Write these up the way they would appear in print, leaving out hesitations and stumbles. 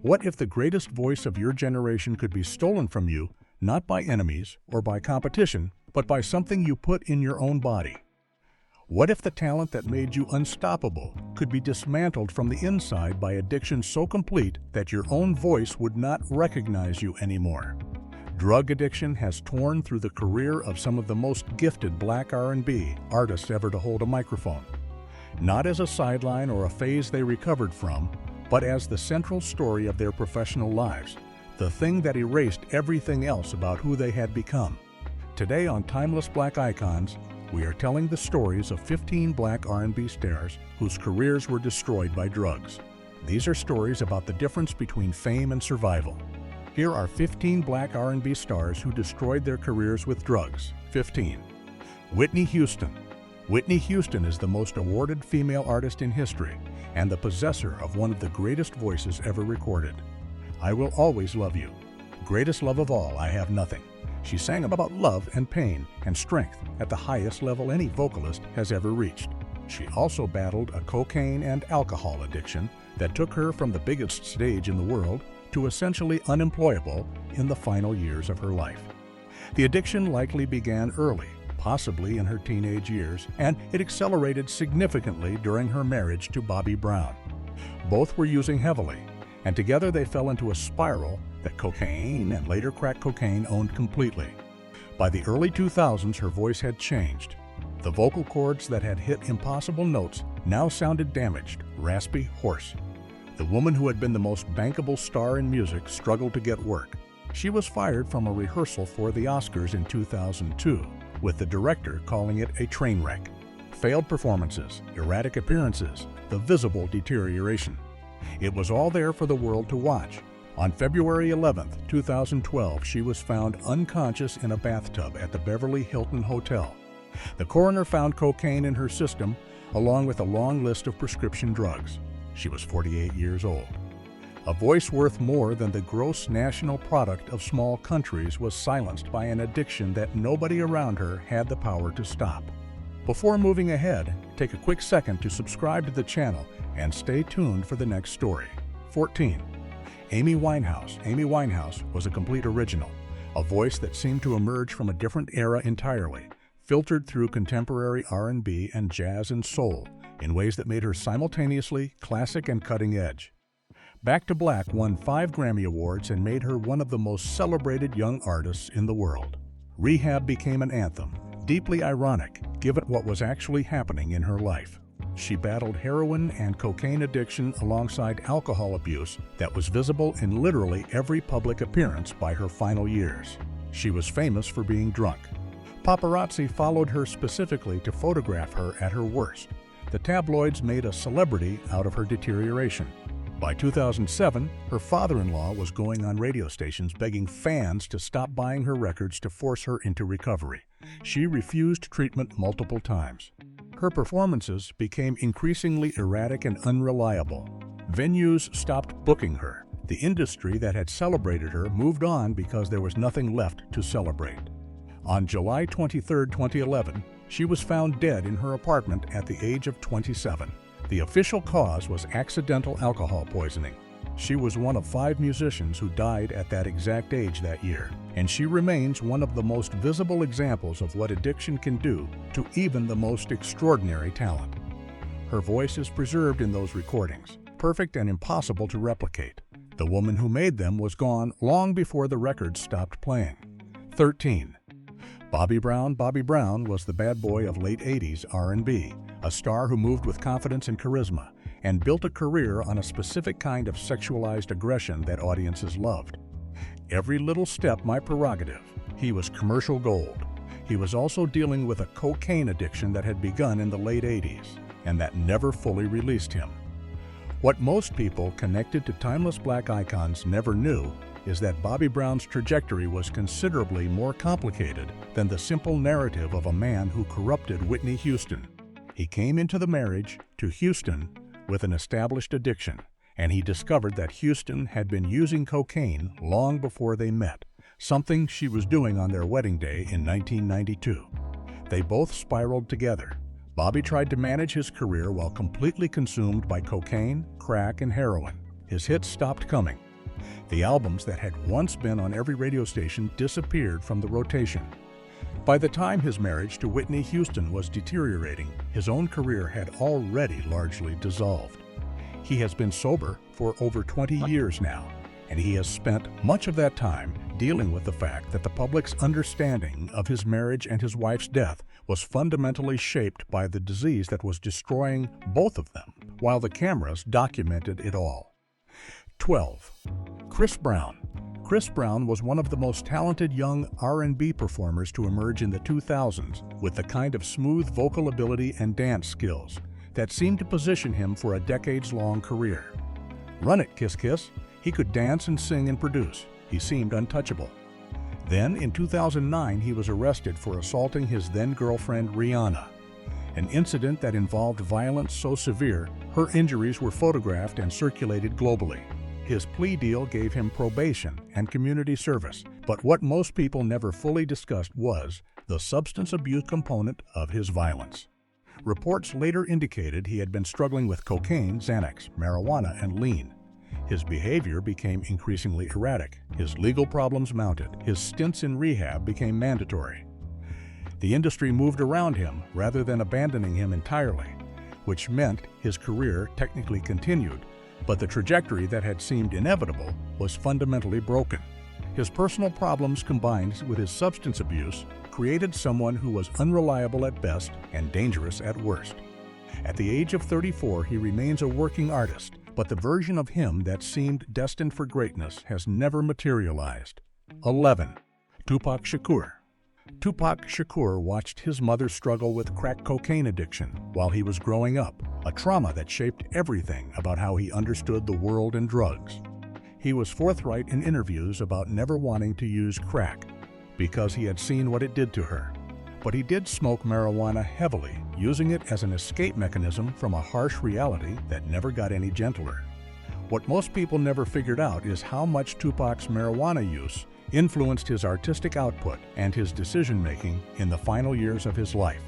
What if the greatest voice of your generation could be stolen from you, not by enemies or by competition, but by something you put in your own body? What if the talent that made you unstoppable could be dismantled from the inside by addiction so complete that your own voice would not recognize you anymore? Drug addiction has torn through the career of some of the most gifted Black R&B artists ever to hold a microphone. Not as a sideline or a phase they recovered from, but as the central story of their professional lives, the thing that erased everything else about who they had become. Today on Timeless Black Icons, we are telling the stories of 15 Black R&B stars whose careers were destroyed by drugs. These are stories about the difference between fame and survival. Here are 15 Black R&B stars who destroyed their careers with drugs. 15. Whitney Houston. Whitney Houston is the most awarded female artist in history and the possessor of one of the greatest voices ever recorded. I Will Always Love You. Greatest love of all, I have nothing. She sang about love and pain and strength at the highest level any vocalist has ever reached. She also battled a cocaine and alcohol addiction that took her from the biggest stage in the world to essentially unemployable in the final years of her life. The addiction likely began early, possibly in her teenage years, and it accelerated significantly during her marriage to Bobby Brown. Both were using heavily, and together they fell into a spiral that cocaine and later crack cocaine owned completely. By the early 2000s, her voice had changed. The vocal cords that had hit impossible notes now sounded damaged, raspy, hoarse. The woman who had been the most bankable star in music struggled to get work. She was fired from a rehearsal for the Oscars in 2002, with the director calling it a train wreck. Failed performances, erratic appearances, the visible deterioration. It was all there for the world to watch. On February 11, 2012, she was found unconscious in a bathtub at the Beverly Hilton Hotel. The coroner found cocaine in her system, along with a long list of prescription drugs. She was 48 years old. A voice worth more than the gross national product of small countries was silenced by an addiction that nobody around her had the power to stop. Before moving ahead, take a quick second to subscribe to the channel and stay tuned for the next story. 14. Amy Winehouse. Amy Winehouse was a complete original, a voice that seemed to emerge from a different era entirely, filtered through contemporary R&B and jazz and soul in ways that made her simultaneously classic and cutting edge. Back to Black won 5 Grammy Awards and made her one of the most celebrated young artists in the world. Rehab became an anthem, deeply ironic given what was actually happening in her life. She battled heroin and cocaine addiction alongside alcohol abuse that was visible in literally every public appearance by her final years. She was famous for being drunk. Paparazzi followed her specifically to photograph her at her worst. The tabloids made a celebrity out of her deterioration. By 2007, her father-in-law was going on radio stations begging fans to stop buying her records to force her into recovery. She refused treatment multiple times. Her performances became increasingly erratic and unreliable. Venues stopped booking her. The industry that had celebrated her moved on because there was nothing left to celebrate. On July 23, 2011, she was found dead in her apartment at the age of 27. The official cause was accidental alcohol poisoning. She was one of 5 musicians who died at that exact age that year, and she remains one of the most visible examples of what addiction can do to even the most extraordinary talent. Her voice is preserved in those recordings, perfect and impossible to replicate. The woman who made them was gone long before the records stopped playing. 13. Bobby Brown. Bobby Brown was the bad boy of late 80s R&B, a star who moved with confidence and charisma, and built a career on a specific kind of sexualized aggression that audiences loved. Every little step my prerogative. He was commercial gold. He was also dealing with a cocaine addiction that had begun in the late 80s, and that never fully released him. What most people connected to Timeless Black Icons never knew is that Bobby Brown's trajectory was considerably more complicated than the simple narrative of a man who corrupted Whitney Houston. He came into the marriage to Houston with an established addiction, and he discovered that Houston had been using cocaine long before they met, something she was doing on their wedding day in 1992. They both spiraled together. Bobby tried to manage his career while completely consumed by cocaine, crack, and heroin. His hits stopped coming. The albums that had once been on every radio station disappeared from the rotation. By the time his marriage to Whitney Houston was deteriorating, his own career had already largely dissolved. He has been sober for over 20 years now, and he has spent much of that time dealing with the fact that the public's understanding of his marriage and his wife's death was fundamentally shaped by the disease that was destroying both of them, while the cameras documented it all. 12. Chris Brown. Chris Brown was one of the most talented young R&B performers to emerge in the 2000s, with the kind of smooth vocal ability and dance skills that seemed to position him for a decades-long career. Run it, Kiss Kiss. He could dance and sing and produce. He seemed untouchable. Then, in 2009, he was arrested for assaulting his then-girlfriend Rihanna, an incident that involved violence so severe her injuries were photographed and circulated globally. His plea deal gave him probation and community service, but what most people never fully discussed was the substance abuse component of his violence. Reports later indicated he had been struggling with cocaine, Xanax, marijuana, and lean. His behavior became increasingly erratic. His legal problems mounted. His stints in rehab became mandatory. The industry moved around him rather than abandoning him entirely, which meant his career technically continued, but the trajectory that had seemed inevitable was fundamentally broken. His personal problems combined with his substance abuse created someone who was unreliable at best and dangerous at worst. At the age of 34, he remains a working artist, but the version of him that seemed destined for greatness has never materialized. 11. Tupac Shakur. Tupac Shakur watched his mother struggle with crack cocaine addiction while he was growing up, a trauma that shaped everything about how he understood the world and drugs. He was forthright in interviews about never wanting to use crack because he had seen what it did to her. But he did smoke marijuana heavily, using it as an escape mechanism from a harsh reality that never got any gentler. What most people never figured out is how much Tupac's marijuana use influenced his artistic output and his decision-making in the final years of his life.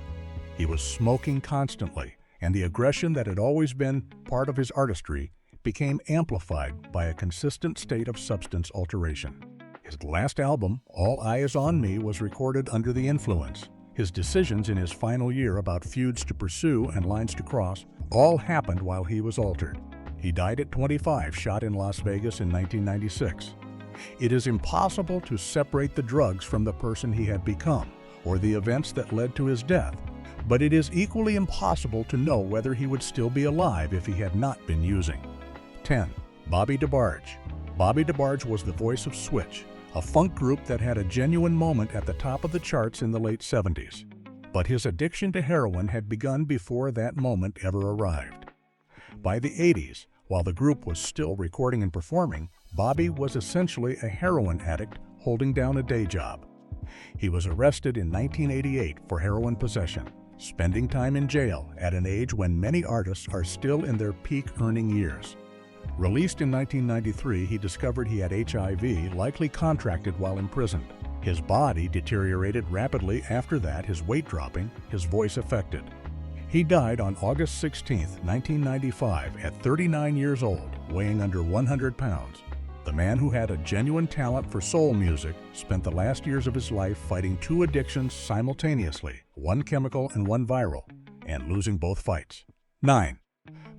He was smoking constantly, and the aggression that had always been part of his artistry became amplified by a consistent state of substance alteration. His last album, All Eyes on Me, was recorded under the influence. His decisions in his final year about feuds to pursue and lines to cross all happened while he was altered. He died at 25, shot in Las Vegas in 1996. It is impossible to separate the drugs from the person he had become or the events that led to his death, but it is equally impossible to know whether he would still be alive if he had not been using. 10. Bobby DeBarge. Bobby DeBarge was the voice of Switch, a funk group that had a genuine moment at the top of the charts in the late 70s. But his addiction to heroin had begun before that moment ever arrived. By the 80s, while the group was still recording and performing, Bobby was essentially a heroin addict holding down a day job. He was arrested in 1988 for heroin possession, spending time in jail at an age when many artists are still in their peak earning years. Released in 1993, he discovered he had HIV, likely contracted while imprisoned. His body deteriorated rapidly after that, his weight dropping, his voice affected. He died on August 16, 1995, at 39 years old, weighing under 100 pounds. The man who had a genuine talent for soul music spent the last years of his life fighting two addictions simultaneously, one chemical and one viral, and losing both fights. 9.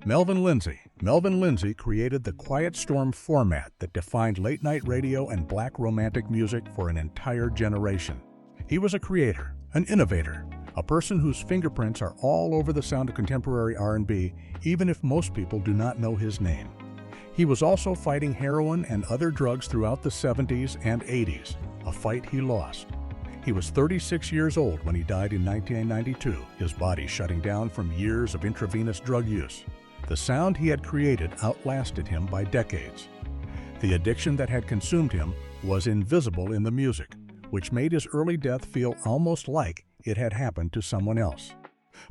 Melvin Lindsey. Melvin Lindsey created the Quiet Storm format that defined late-night radio and black romantic music for an entire generation. He was a creator, an innovator, a person whose fingerprints are all over the sound of contemporary R&B, even if most people do not know his name. He was also fighting heroin and other drugs throughout the 70s and 80s, a fight he lost. He was 36 years old when he died in 1992, his body shutting down from years of intravenous drug use. The sound he had created outlasted him by decades. The addiction that had consumed him was invisible in the music, which made his early death feel almost like it had happened to someone else.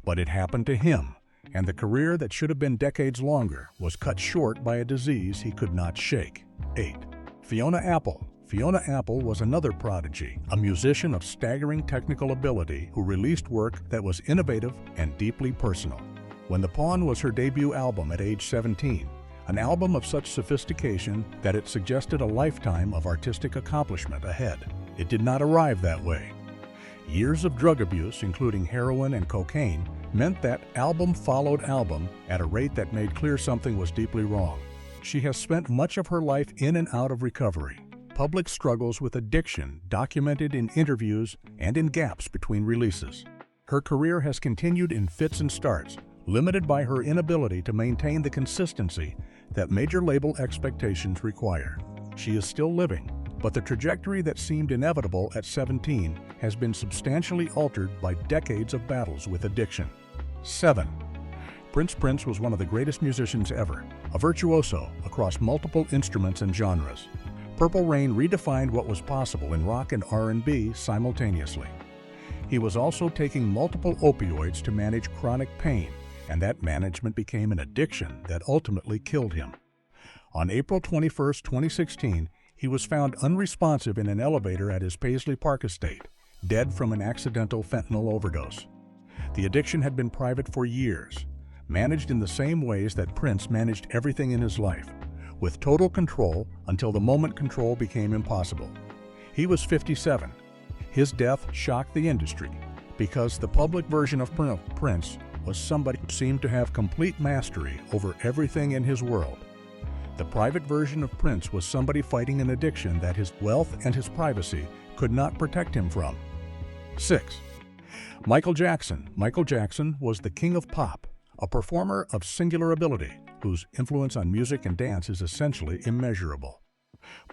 But it happened to him, and the career that should have been decades longer was cut short by a disease he could not shake. 8. Fiona Apple. Fiona Apple was another prodigy, a musician of staggering technical ability who released work that was innovative and deeply personal. When The Pawn was her debut album at age 17, an album of such sophistication that it suggested a lifetime of artistic accomplishment ahead. It did not arrive that way. Years of drug abuse, including heroin and cocaine, meant that album followed album at a rate that made clear something was deeply wrong. She has spent much of her life in and out of recovery. Public struggles with addiction documented in interviews and in gaps between releases. Her career has continued in fits and starts, limited by her inability to maintain the consistency that major label expectations require. She is still living, but the trajectory that seemed inevitable at 17 has been substantially altered by decades of battles with addiction. 7. Prince was one of the greatest musicians ever, a virtuoso across multiple instruments and genres. Purple Rain redefined what was possible in rock and R&B simultaneously. He was also taking multiple opioids to manage chronic pain, and that management became an addiction that ultimately killed him. On April 21, 2016, he was found unresponsive in an elevator at his Paisley Park estate, dead from an accidental fentanyl overdose. The addiction had been private for years, managed in the same ways that Prince managed everything in his life, with total control until the moment control became impossible. He was 57. His death shocked the industry because the public version of Prince was somebody who seemed to have complete mastery over everything in his world. The private version of Prince was somebody fighting an addiction that his wealth and his privacy could not protect him from. 6. Michael Jackson. Michael Jackson was the king of pop, a performer of singular ability whose influence on music and dance is essentially immeasurable.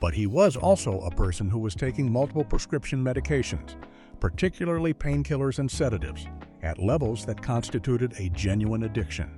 But he was also a person who was taking multiple prescription medications, particularly painkillers and sedatives, at levels that constituted a genuine addiction.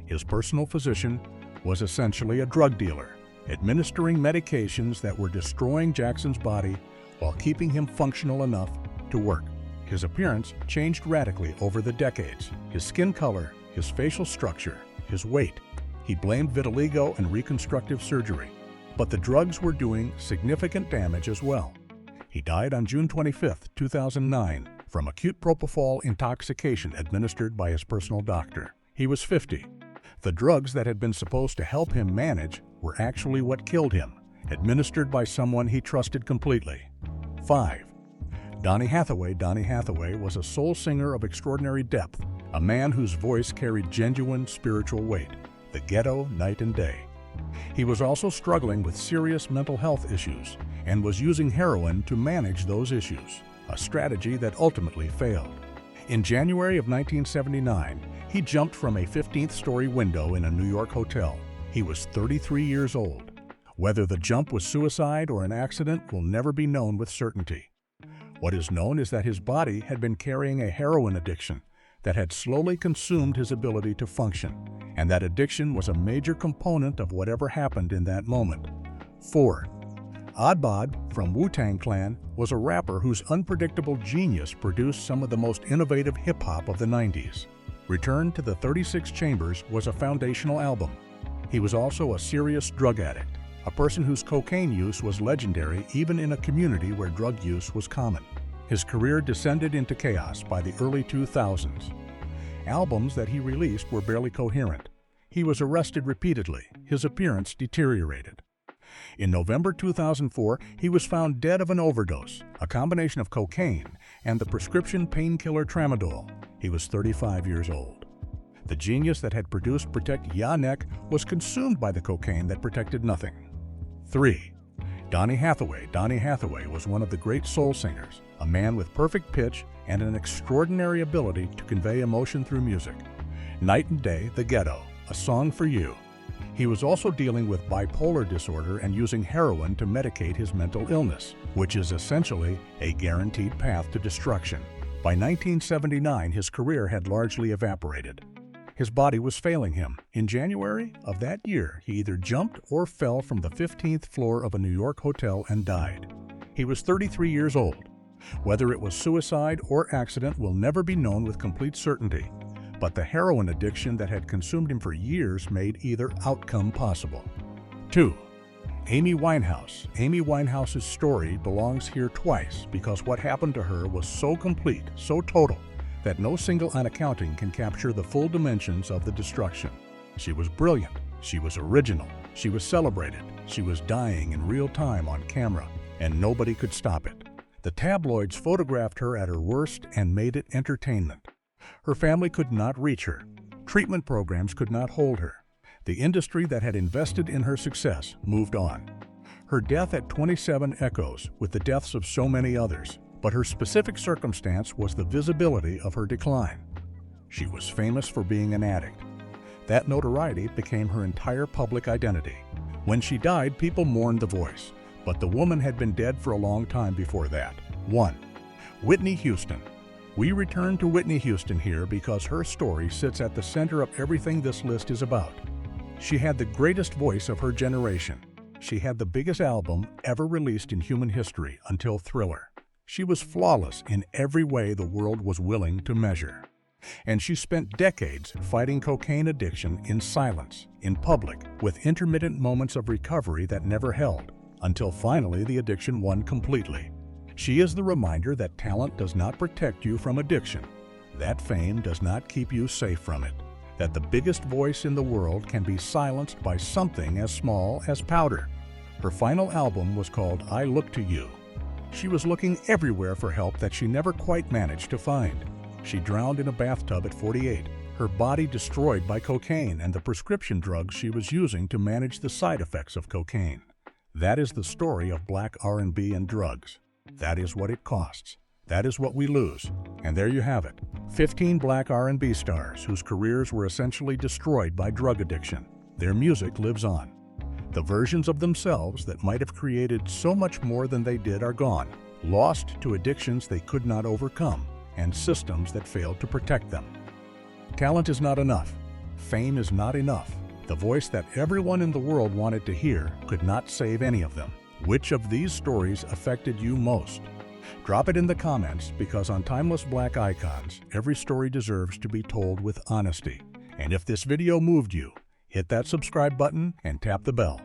His personal physician was essentially a drug dealer, administering medications that were destroying Jackson's body while keeping him functional enough to work. His appearance changed radically over the decades. His skin color, his facial structure, his weight. He blamed vitiligo and reconstructive surgery. But the drugs were doing significant damage as well. He died on June 25, 2009, from acute propofol intoxication administered by his personal doctor. He was 50. The drugs that had been supposed to help him manage were actually what killed him, administered by someone he trusted completely. 5. Donny Hathaway. Donny Hathaway was a soul singer of extraordinary depth, a man whose voice carried genuine spiritual weight, the ghetto night and day. He was also struggling with serious mental health issues and was using heroin to manage those issues, a strategy that ultimately failed. In January of 1979, he jumped from a 15th-story window in a New York hotel. He was 33 years old. Whether the jump was suicide or an accident will never be known with certainty. What is known is that his body had been carrying a heroin addiction that had slowly consumed his ability to function, and that addiction was a major component of whatever happened in that moment. 4. Oddbod from Wu-Tang Clan was a rapper whose unpredictable genius produced some of the most innovative hip-hop of the 90s. Return to the 36 Chambers was a foundational album. He was also a serious drug addict, a person whose cocaine use was legendary even in a community where drug use was common. His career descended into chaos by the early 2000s. Albums that he released were barely coherent. He was arrested repeatedly. His appearance deteriorated. In November 2004, he was found dead of an overdose, a combination of cocaine and the prescription painkiller tramadol. He was 35 years old. The genius that had produced Protect Ya Neck was consumed by the cocaine that protected nothing. 3. Donny Hathaway. Donny Hathaway was one of the great soul singers, a man with perfect pitch and an extraordinary ability to convey emotion through music. Night and Day, The Ghetto, A Song for You. He was also dealing with bipolar disorder and using heroin to medicate his mental illness, which is essentially a guaranteed path to destruction. By 1979, his career had largely evaporated. His body was failing him. In January of that year, he either jumped or fell from the 15th floor of a New York hotel and died. He was 33 years old. Whether it was suicide or accident will never be known with complete certainty, but the heroin addiction that had consumed him for years made either outcome possible. 2. Amy Winehouse. Amy Winehouse's story belongs here twice because what happened to her was so complete, so total, that no single unaccounting can capture the full dimensions of the destruction. She was brilliant, She was original, she was celebrated, she was dying in real time on camera, and nobody could stop it. The tabloids photographed her at her worst and made it entertainment. Her family could not reach her. Treatment programs could not hold her. The industry that had invested in her success moved on. Her death at 27 echoes with the deaths of so many others, but her specific circumstance was the visibility of her decline. She was famous for being an addict. That notoriety became her entire public identity. When she died, people mourned the voice, but the woman had been dead for a long time before that. 1. Whitney Houston. We return to Whitney Houston here because her story sits at the center of everything this list is about. She had the greatest voice of her generation. She had the biggest album ever released in human history until Thriller. She was flawless in every way the world was willing to measure. And she spent decades fighting cocaine addiction in silence, in public, with intermittent moments of recovery that never held, until finally the addiction won completely. She is the reminder that talent does not protect you from addiction, that fame does not keep you safe from it, that the biggest voice in the world can be silenced by something as small as powder. Her final album was called I Look to You. She was looking everywhere for help that she never quite managed to find. She drowned in a bathtub at 48, her body destroyed by cocaine and the prescription drugs she was using to manage the side effects of cocaine. That is the story of Black R&B and drugs. That is what it costs. That is what we lose. And there you have it. 15 Black R&B stars whose careers were essentially destroyed by drug addiction. Their music lives on. The versions of themselves that might have created so much more than they did are gone, lost to addictions they could not overcome and systems that failed to protect them. Talent is not enough. Fame is not enough. The voice that everyone in the world wanted to hear could not save any of them. Which of these stories affected you most? Drop it in the comments, because on Timeless Black Icons, every story deserves to be told with honesty. And if this video moved you, hit that subscribe button and tap the bell.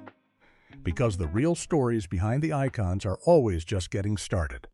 Because the real stories behind the icons are always just getting started.